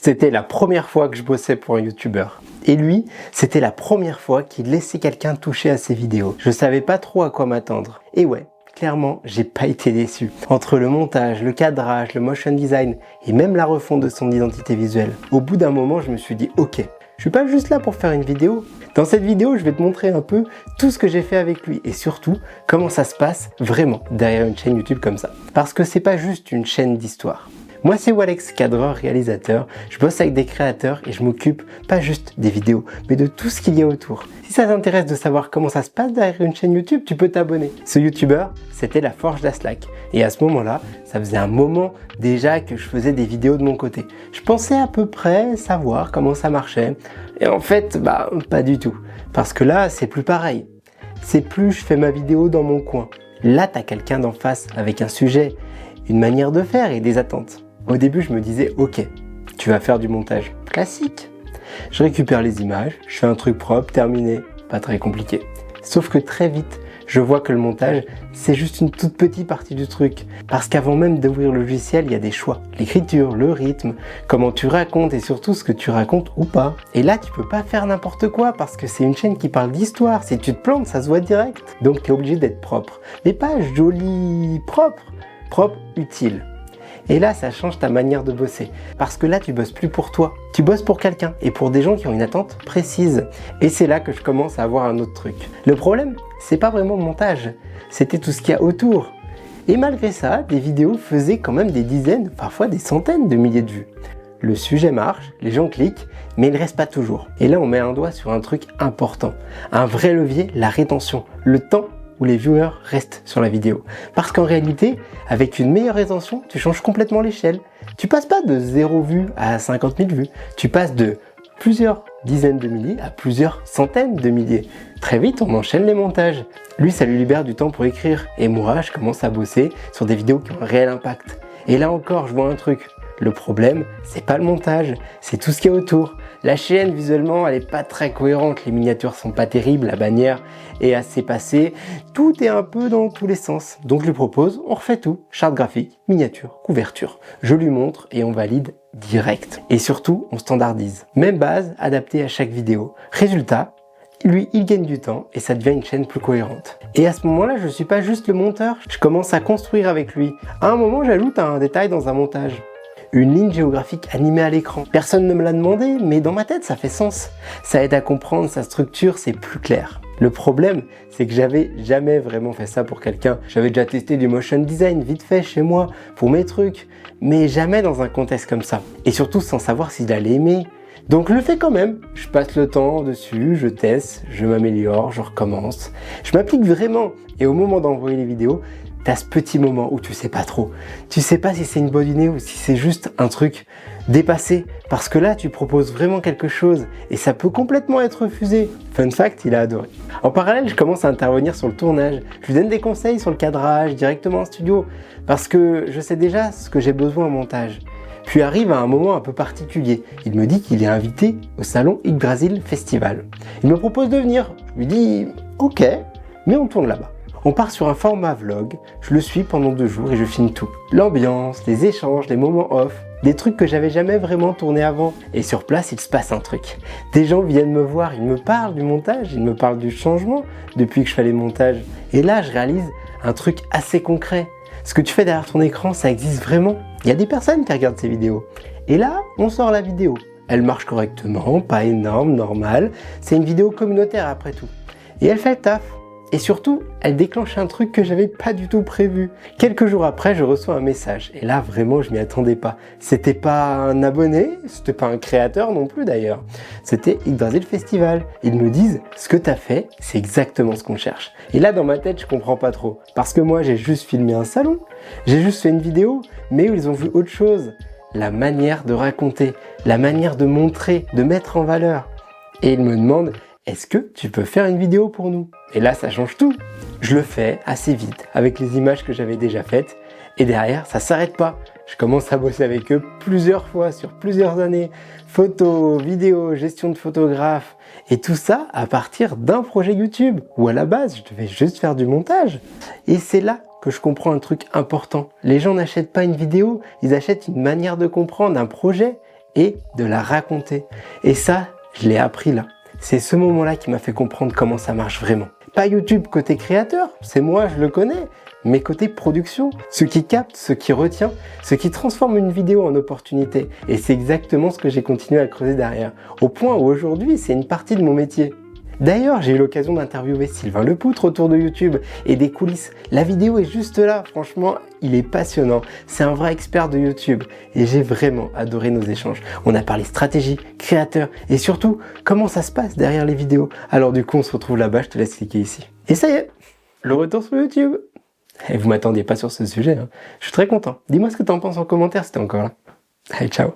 C'était la première fois que je bossais pour un youtubeur. Et lui, c'était la première fois qu'il laissait quelqu'un toucher à ses vidéos. Je savais pas trop à quoi m'attendre. Et ouais, clairement, j'ai pas été déçu. Entre le montage, le cadrage, le motion design et même la refonte de son identité visuelle, au bout d'un moment, je me suis dit ok, je suis pas juste là pour faire une vidéo. Dans cette vidéo, je vais te montrer un peu tout ce que j'ai fait avec lui et surtout comment ça se passe vraiment derrière une chaîne YouTube comme ça. Parce que c'est pas juste une chaîne d'histoire. Moi c'est Walex, cadreur, réalisateur, je bosse avec des créateurs et je m'occupe pas juste des vidéos, mais de tout ce qu'il y a autour. Si ça t'intéresse de savoir comment ça se passe derrière une chaîne YouTube, tu peux t'abonner. Ce youtubeur, c'était la Forge d'Aslak. Et à ce moment-là, ça faisait un moment déjà que je faisais des vidéos de mon côté. Je pensais à peu près savoir comment ça marchait. Et en fait, pas du tout. Parce que là, c'est plus pareil. C'est plus je fais ma vidéo dans mon coin. Là, t'as quelqu'un d'en face avec un sujet, une manière de faire et des attentes. Au début, je me disais, ok, tu vas faire du montage classique. Je récupère les images, je fais un truc propre, terminé, pas très compliqué. Sauf que très vite, je vois que le montage, c'est juste une toute petite partie du truc. Parce qu'avant même d'ouvrir le logiciel, il y a des choix. L'écriture, le rythme, comment tu racontes et surtout ce que tu racontes ou pas. Et là, tu peux pas faire n'importe quoi parce que c'est une chaîne qui parle d'histoire. Si tu te plantes, ça se voit direct. Donc tu es obligé d'être propre. Mais pas joli, propre, utile. Et là, ça change ta manière de bosser. Parce que là, tu bosses plus pour toi. Tu bosses pour quelqu'un et pour des gens qui ont une attente précise. Et c'est là que je commence à avoir un autre truc. Le problème, c'est pas vraiment le montage. C'était tout ce qu'il y a autour. Et malgré ça, des vidéos faisaient quand même des dizaines, parfois des centaines de milliers de vues. Le sujet marche, les gens cliquent, mais il ne reste pas toujours. Et là, on met un doigt sur un truc important. Un vrai levier, la rétention. Le temps où les viewers restent sur la vidéo. Parce qu'en réalité, avec une meilleure rétention, tu changes complètement l'échelle. Tu passes pas de 0 vues à 50 000 vues. Tu passes de plusieurs dizaines de milliers à plusieurs centaines de milliers. Très vite, on enchaîne les montages. Lui, ça lui libère du temps pour écrire. Et moi, je commence à bosser sur des vidéos qui ont un réel impact. Et là encore, je vois un truc. Le problème, c'est pas le montage, c'est tout ce qu'il y a autour. La chaîne, visuellement, elle est pas très cohérente. Les miniatures sont pas terribles, la bannière est assez passée. Tout est un peu dans tous les sens. Donc je lui propose, on refait tout. Charte graphique, miniature, couverture. Je lui montre et on valide direct. Et surtout, on standardise. Même base, adaptée à chaque vidéo. Résultat, lui, il gagne du temps et ça devient une chaîne plus cohérente. Et à ce moment-là, je suis pas juste le monteur, je commence à construire avec lui. À un moment, j'ajoute un détail dans un montage. Une ligne géographique animée à l'écran. Personne ne me l'a demandé, mais dans ma tête, ça fait sens. Ça aide à comprendre sa structure, c'est plus clair. Le problème, c'est que j'avais jamais vraiment fait ça pour quelqu'un. J'avais déjà testé du motion design vite fait chez moi pour mes trucs, mais jamais dans un contexte comme ça. Et surtout sans savoir s'il allait aimer. Donc je le fais quand même. Je passe le temps dessus, je teste, je m'améliore, je recommence. Je m'applique vraiment. Et au moment d'envoyer les vidéos, t'as ce petit moment où tu sais pas trop. Tu sais pas si c'est une bonne idée ou si c'est juste un truc dépassé. Parce que là, tu proposes vraiment quelque chose et ça peut complètement être refusé. Fun fact, il a adoré. En parallèle, je commence à intervenir sur le tournage. Je lui donne des conseils sur le cadrage directement en studio parce que je sais déjà ce que j'ai besoin en montage. Puis arrive à un moment un peu particulier. Il me dit qu'il est invité au salon Yggdrasil Festival. Il me propose de venir. Je lui dis ok, mais on tourne là-bas. On part sur un format vlog, je le suis pendant 2 jours et je filme tout. L'ambiance, les échanges, les moments off, des trucs que j'avais jamais vraiment tourné avant. Et sur place, il se passe un truc. Des gens viennent me voir, ils me parlent du montage, ils me parlent du changement depuis que je fais les montages. Et là, je réalise un truc assez concret. Ce que tu fais derrière ton écran, ça existe vraiment. Il y a des personnes qui regardent ces vidéos. Et là, on sort la vidéo. Elle marche correctement, pas énorme, normal. C'est une vidéo communautaire après tout. Et elle fait le taf. Et surtout, elle déclenche un truc que j'avais pas du tout prévu. Quelques jours après, je reçois un message. Et là, vraiment, je m'y attendais pas. C'était pas un abonné, c'était pas un créateur non plus d'ailleurs. C'était Yggdrasil Festival. Ils me disent, ce que t'as fait, c'est exactement ce qu'on cherche. Et là, dans ma tête, je comprends pas trop. Parce que moi, j'ai juste filmé un salon. J'ai juste fait une vidéo. Mais ils ont vu autre chose. La manière de raconter, la manière de montrer, de mettre en valeur. Et ils me demandent, est-ce que tu peux faire une vidéo pour nous? Et là, ça change tout. Je le fais assez vite, avec les images que j'avais déjà faites. Et derrière, ça s'arrête pas. Je commence à bosser avec eux plusieurs fois, sur plusieurs années. Photos, vidéos, gestion de photographe. Et tout ça à partir d'un projet YouTube, où à la base, je devais juste faire du montage. Et c'est là que je comprends un truc important. Les gens n'achètent pas une vidéo, ils achètent une manière de comprendre un projet et de la raconter. Et ça, je l'ai appris là. C'est ce moment-là qui m'a fait comprendre comment ça marche vraiment. Pas YouTube côté créateur, c'est moi, je le connais, mais côté production, ce qui capte, ce qui retient, ce qui transforme une vidéo en opportunité. Et c'est exactement ce que j'ai continué à creuser derrière, au point où aujourd'hui, c'est une partie de mon métier. D'ailleurs, j'ai eu l'occasion d'interviewer Sylvain Lepoutre autour de YouTube et des coulisses. La vidéo est juste là, franchement, il est passionnant. C'est un vrai expert de YouTube et j'ai vraiment adoré nos échanges. On a parlé stratégie, créateur et surtout comment ça se passe derrière les vidéos. Alors du coup, on se retrouve là-bas, je te laisse cliquer ici. Et ça y est, le retour sur YouTube. Et vous m'attendiez pas sur ce sujet, hein. Je suis très content. Dis-moi ce que tu en penses en commentaire si t'es encore là. Allez, ciao.